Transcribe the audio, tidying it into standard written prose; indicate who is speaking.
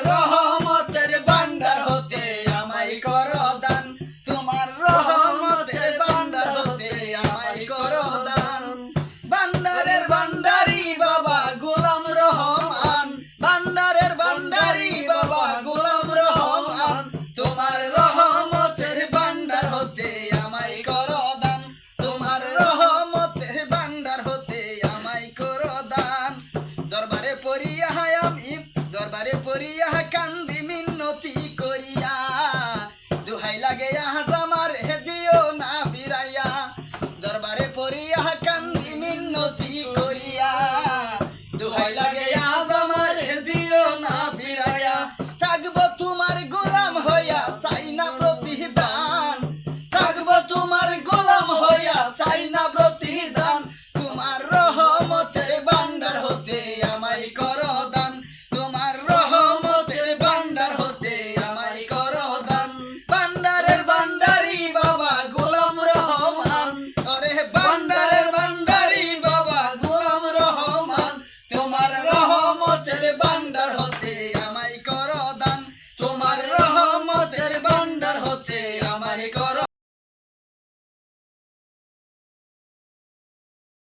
Speaker 1: রহমতের ভান্ডার হতে আমায় করো দান, তোমার রহমতের ভান্ডার হতে আমায় করো দান। ভান্ডারের ভান্ডারি বাবা গোলাম রহমান, ভান্ডারের ভান্ডারি বাবা গোলাম রহমান, তোমার রহমতের ভান্ডার হতে আমায় করো দান, তোমার রহমতের ভান্ডার হতে আমায় করো দান। দরবারে পড়িয়া আমি, দরবারে পড়িয়া কান্দি